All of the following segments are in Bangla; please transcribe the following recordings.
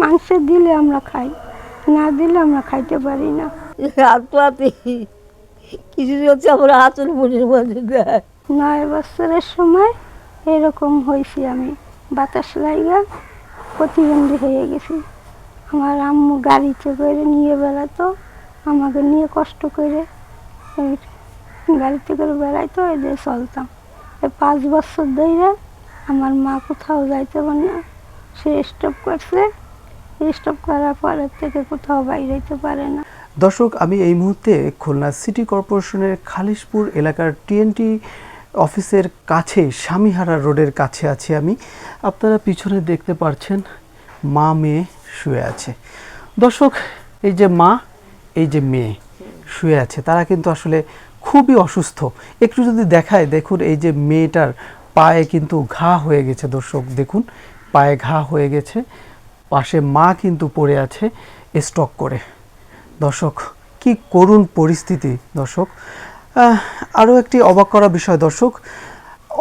মাংস দিলে আমরা খাই, না দিলে আমরা খাইতে পারি না। কিছু হচ্ছে আমরা আচল মনের মধ্যে দেয়। 9 বছরের সময় এরকম হয়েছি, আমি বাতাস লাগা প্রতিবন্ধী হয়ে গেছি। আমার আম্মু গাড়িতে করে নিয়ে বেড়াতো, আমাকে নিয়ে কষ্ট করে গাড়িতে করে বেড়াইতো, এই দিয়ে চলতাম। এই 5 বছর ধরে আমার মা কোথাও যাইতে পারে না, সে স্টপ করছে। স্টপ করার পরের থেকে কোথাও বাইরেতে পারে না। দর্শক, আমি এই মুহূর্তে খুলনা সিটি কর্পোরেশনের খালিশপুর এলাকার টিএনটি অফিসের কাছে স্বামীহারা রোডের কাছে আছি আমি। আপনারা পিছনে দেখতে পাচ্ছেন মা মেয়ে শুয়ে আছে। দর্শক, এই যে মা, এই যে মেয়ে শুয়ে আছে, তারা কিন্তু আসলে খুবই অসুস্থ। একটু যদি দেখায়, দেখুন এই যে মেয়েটার পায়ে কিন্তু ঘা হয়ে গেছে। দর্শক দেখুন, পায়ে ঘা হয়ে গেছে, পাশে মা কিন্তু পড়ে আছে স্ট্রোক করে। দর্শক, কি করুণ পরিস্থিতি। দর্শক, আরও একটি অবাক করা বিষয় দর্শক,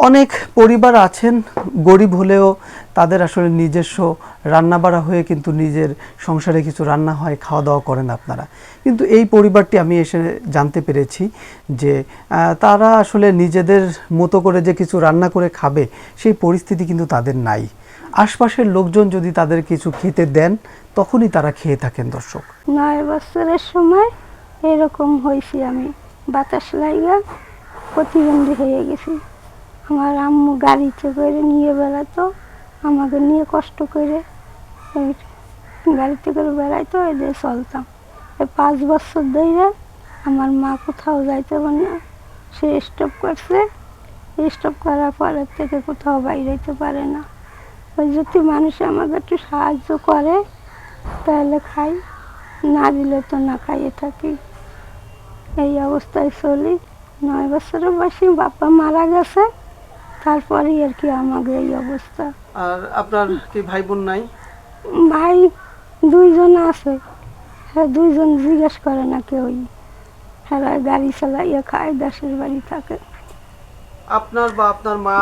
অনেক পরিবার আছেন গরিব হলেও তাদের আসলে নিজস্ব রান্নাবাড়া হয়ে কিন্তু নিজের সংসারে কিছু রান্না হয়, খাওয়া দাওয়া করেন আপনারা। কিন্তু এই পরিবারটি আমি এসে জানতে পেরেছি যে তারা আসলে নিজেদের মতো করে যে কিছু রান্না করে খাবে সেই পরিস্থিতি কিন্তু তাদের নাই। আশপাশের লোকজন যদি তাদের কিছু খেতে দেন তখনই তারা খেয়ে থাকেন। দর্শক, 9 বছরের সময় এরকম হয়েছি, আমি বাতাস লাগা প্রতিবন্ধী হয়ে গেছি। আমার আম্মু গাড়িতে করে নিয়ে বেড়াতো, আমাকে নিয়ে কষ্ট করে গাড়িতে করে বেড়াইতো, এই দিয়ে চলতাম। এই 5 বছর ধরে আমার মা কোথাও যাইতে পারে না, সে স্টপ করছে। স্টপ করার পরের থেকে কোথাও বাইরেতে পারে না। ওই যদি মানুষ আমাকে একটু সাহায্য করে তাহলে খাই, না দিলে তো না খাইয়ে থাকি। এই অবস্থায় চলি। 9 বছরের বয়সে বাবা মারা গেছে, তারপরে আর কি আমাদের এই অবস্থা। আর আপনার কি ভাই বোন নাই? ভাই 2 জন আছে, হ্যাঁ 2 জন জিজ্ঞেস করে না কেউই। হ্যাঁ গাড়ি চালাইয়া খায়, দেশের বাড়ি থাকে। আপনার বা আপনার মা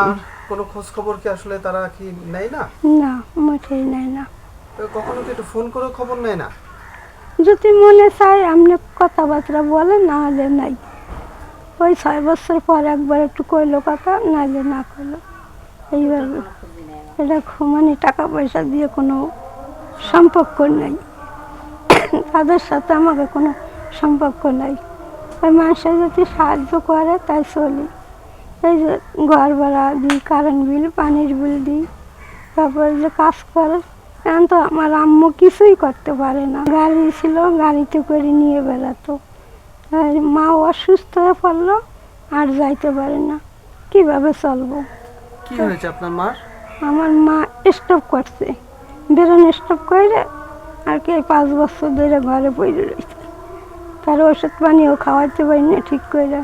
কোনো খোঁজ খবর কি আসলে তারা কি নেয় না? না, মোটেই নেয় না। কখনো কি একটু ফোন করে খবর নেয় না? যদি মনে চায় আপনি কথাবার্তা বলে, না হলে নাই। ওই 6 বছর পর একবার একটু কইলো কথা, নাহলে না কইলো। এইভাবে এটা মানে টাকা পয়সা দিয়ে কোনো সম্পর্ক নেই, তাদের সাথে আমাকে কোনো সম্পর্ক নাই। ওই মানুষের যদি সাহায্য করে তাই চলি। এই যে ঘর ভাড়া দিই, কারেন্ট বিল, পানির বিল দিই, তারপরে যে কাজ করে। এখন তো আমার আম্মু কিছুই করতে পারে না, গাড়ি ছিল গাড়িতে করে নিয়ে বেড়াতো। আর মা অসুস্থ হয়ে পড়লো, আর যাইতে পারে না, কিভাবে চলবো? কি হয়েছে আপনার মার? আমার মা স্টপ করছে, বেরোন স্টপ করে আর কি 5 বছর ধরে ঘরে পড়ে রয়েছে। তার ওষুধ পানিও খাওয়াইতে পারি না ঠিক করে।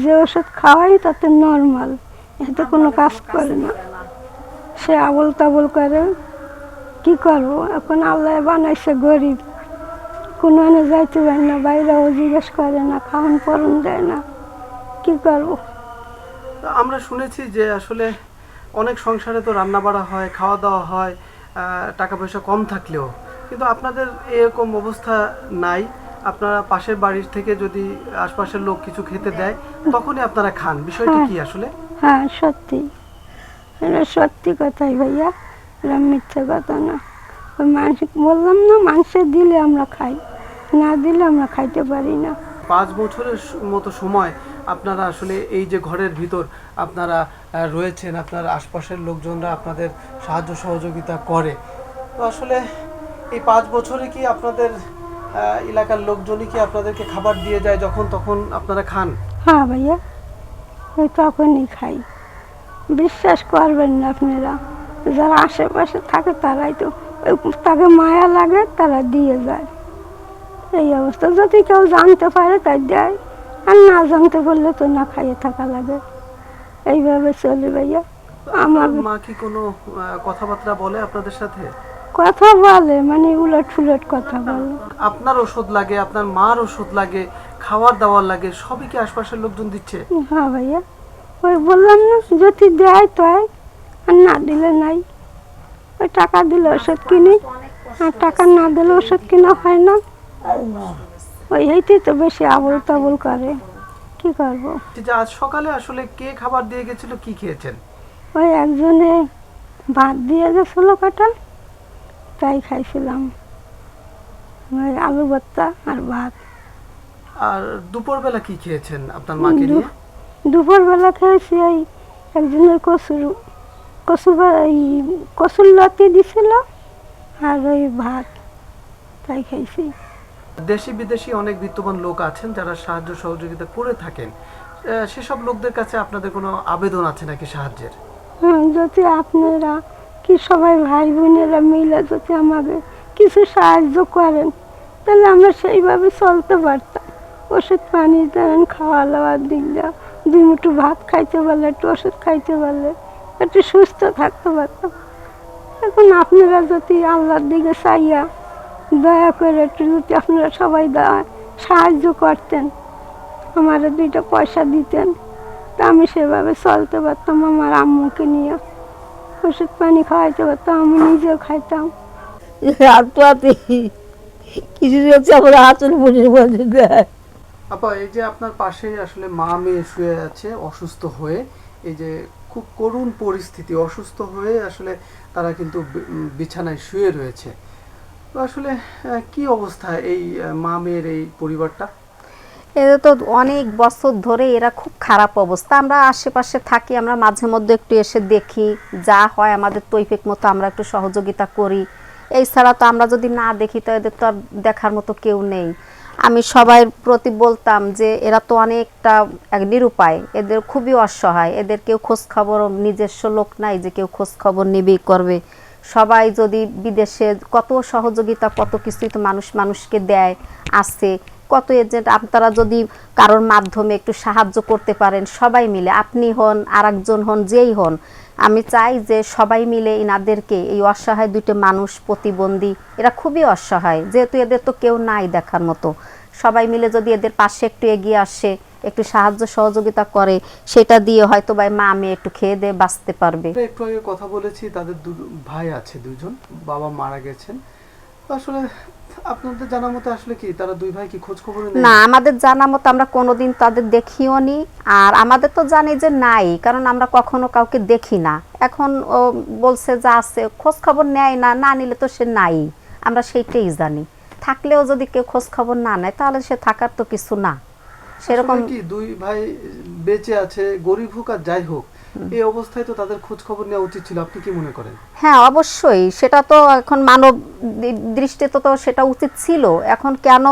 যে ওষুধ খাওয়াই তাতে নর্মাল, এতে কোনো কাজ করে না। সে আবল তাবল করে, কি করবো? এখন আল্লাহ বানাইছে গরিব, কোনো আনে যাইতে পারে না, বাইরেও জিজ্ঞেস করে না, খাওয়ান পরন দেয় না, কি করবো? আমরা শুনেছি যে আসলে অনেক সংসারে তো রান্না বাড়া হয়, খাওয়া দাওয়া হয়, টাকা পয়সা কম থাকলেও, কিন্তু আপনাদের এরকম অবস্থা নাই। আপনারা পাশের বাড়ির থেকে যদি আশপাশের লোক কিছু খেতে দেয় তখনই আপনারা খান। বিষয়টা কি আসলে? হ্যাঁ সত্যি, এটা সত্যি কথাই ভাইয়া, এটা মিথ্যে কথা না। ওই মাংস বললাম না, মাংস দিলে আমরা খাই, না দিলে আমরা খাইতে পারি না। 5 বছরের মতো সময় আপনারা আসলে এই যে ঘরের ভিতর আপনারা রয়েছেন, আপনার আশপাশের লোকজনরা আপনাদের সাহায্য সহযোগিতা করে, তো আসলে এই 5 বছরে কি আপনাদের এলাকার লোকজনই কি আপনাদেরকে খাবার দিয়ে যায় যখন তখন আপনারা খান? হ্যাঁ ভাইয়া, ওই তখনই খাই। বিশ্বাস করবেন না আপনারা, যারা আশেপাশে থাকে তারাই তো, তাকে মায়া লাগে তারা দিয়ে যায়। এই অবস্থা যদি কেউ জানতে পারে তাই দেয়, আর না জানতে পারলে তো না খাইয়ে থাকা লাগে। এইভাবে চলে ভাইয়া। আমার মা কি কোনো কথাবার্তা বলে আপনাদের সাথে? কথা বলে, মানে উলট ফুলট কথা বলে। আপনার ওষুধ লাগে, আপনার মার ওষুধ লাগে, খাবার দাবার লাগে, সবই কি আশপাশের লোকজন দিচ্ছে? হ্যাঁ ভাইয়া, ওই বললাম না, যদি দেয় তাই, আর না দিলে নাই। ওই টাকা দিলে ওষুধ কিনি, আর টাকা না দিলে ওষুধ কিনা হয় না, ওই হইতেই তো বেশি আবল তাবল করে, কি করবো। যে আজ সকালে আসলে কে খাবার দিয়ে গেছিল, কি খেয়েছেন? ওই একজনে ভাত দিয়ে গেছিলো কাটা, তাই খাইছিলাম, ওই আলু ভর্তা আর ভাত। আর দুপুরবেলা কি খেয়েছেন আপনার মাকে নিয়ে? দুপুরবেলা খেয়েছি ওই একজনের কচুর লতি দিছিল আর ওই ভাত, তাই খাইছি। দেশি বিদেশি অনেক বিত্তবান লোক আছেন যারা সাহায্য সহযোগিতা করে থাকেন, সেসব লোকদের কাছে আপনাদের কোনো আবেদন আছে নাকি সাহায্যের? যদি আপনারা কি সবাই ভাই বোনেরা মিলে যদি আমাকে কিছু সাহায্য করেন, তাহলে আমরা সেইভাবে চলতে পারতাম। ওষুধ পানি দেন, খাওয়া দাওয়ার দিক দিয়ে 2 মুঠো ভাত খাইতে পারলে, একটু ওষুধ খাইতে পারলে একটু সুস্থ থাকতে পারতাম। এখন আপনারা যদি আল্লাহর দিকে চাইয়া দয়া করে একটু যদি আপনারা সবাই সাহায্য করতেন, আমার 2টা পয়সা দিতেন, তা আমি সেভাবে চলতে পারতাম, আমার আম্মুকে নিয়ে ওষুধ পানি খাওয়াইতে পারতাম, আমি নিজেও খাইতাম। হাতে কিছু হচ্ছে আমার আঁচল মুড়ির মধ্যে দেয়। আপা, এই যে আপনার পাশে আসলে মা মেয়ে শুয়ে আছে অসুস্থ হয়ে, এই যে খুব করুণ পরিস্থিতি, অসুস্থ হয়ে আসলে তারা কিন্তু বিছানায় শুয়ে রয়েছে, তো আসলে কি অবস্থা এই মা মেয়ের এই পরিবারটা? এদের তো অনেক বছর ধরে এরা খুব খারাপ অবস্থা। আমরা আশেপাশে থাকি, আমরা মাঝে মধ্যে একটু এসে দেখি, যা হয় আমাদের তৈফিক মতো আমরা একটু সহযোগিতা করি। এছাড়া তো আমরা যদি না দেখি তো এদের তো আর দেখার মতো কেউ নেই। আমি সবার প্রতি বলতাম যে এরা তো অনেকটা নিরুপায়, এদের খুবই অসহায়, এদের কেউ খোঁজ খবর, নিজস্ব লোক নাই যে কেউ খোঁজ খবর নেবেই করবে। সবাই যদি বিদেশে কত সহযোগিতা, কত কিছুই তো মানুষ মানুষকে দেয় আসছে, কত এজেন্ট, আপনারা যদি কারোর মাধ্যমে একটু সাহায্য করতে পারেন সবাই মিলে, আপনি হন আর একজন হন, যেই হন, আমি চাই যে সবাই মিলে এনাদেরকে, এই অসহায় 2টা মানুষ প্রতিবন্ধী, এরা খুবই অসহায়, যেহেতু এদের তো কেউ নাই দেখার মতো, সবাই মিলে যদি এদের পাশে একটু এগিয়ে আসে, একটু সাহায্য সহযোগিতা করে, সেটা দিয়ে হয়তো বা মা মেয়ে একটু খেয়ে দিয়ে বাঁচতে পারবে। একটু আগে কথা বলেছি, তাদের ভাই আছে 2জন, বাবা মারা গেছেন, তো আসলে আপনাদের জানা মতো আসলে কি তারা 2 ভাই কি খোঁজ খবর নেই? না, আমাদের জানা মতো আমরা কোনোদিন তাদের দেখিও নি, আর আমাদের তো জানি যে নাই, কারণ আমরা কখনো কাউকে দেখি না। এখন ও বলছে যা আছে, খোঁজ খবর নেয় না, না নিলে তো সে নাই, আমরা সেইটাই জানি। থাকলেও যদি কেউ খোঁজ খবর না নেয় তাহলে সে থাকার তো কিছু না। সেরকম কি 2 ভাই বেঁচে আছে, গরিব হোক আর যাই হোক, এই অবস্থায় তো তাদের খোঁজ খবর নেওয়া উচিত ছিল, আপনি কি মনে করেন? হ্যাঁ, অবশ্যই, সেটা তো এখন মানব দৃষ্টিতে তো সেটা উচিত ছিল। এখন কেন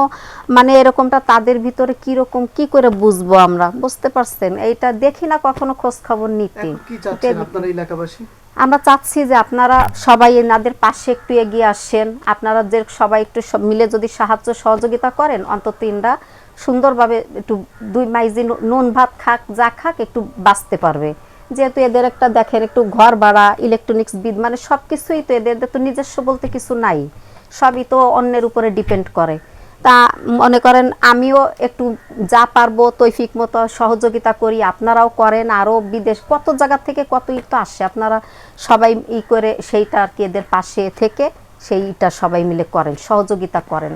মানে এরকমটা তাদের ভিতরে কিরকম, কি করে বুঝবো আমরা, বুঝতে পারছেন? এইটা দেখি না কখনো খোঁজ খবর নিতে। কি চাচ্ছেন আপনারা এলাকাবাসী? আমরা চাচ্ছি যে আপনারা সবাই এনাদের পাশে একটু এগিয়ে আসেন, আপনারা যে সবাই একটু মিলে যদি সাহায্য সহযোগিতা করেন, অন্তত এনরা সুন্দরভাবে একটু 2 মাইজি নুন ভাত খাক, যা খাক, একটু বাঁচতে পারবে। যেহেতু এদের একটা দেখেন একটু ঘর ভাড়া, ইলেকট্রনিক্স বিল, মানে সব কিছুই তো এদের তো নিজস্ব বলতে কিছু নাই, সবই তো অন্যের উপরে ডিপেন্ড করে। তা মনে করেন আমিও একটু যা পারবো তৌফিক মতো সহযোগিতা করি, আপনারাও করেন, আরও বিদেশ কত জায়গা থেকে কতই তো আসে, আপনারা সবাই করে সেইটা আর কি এদের পাশে থেকে সেইটা সবাই মিলে করেন, সহযোগিতা করেন।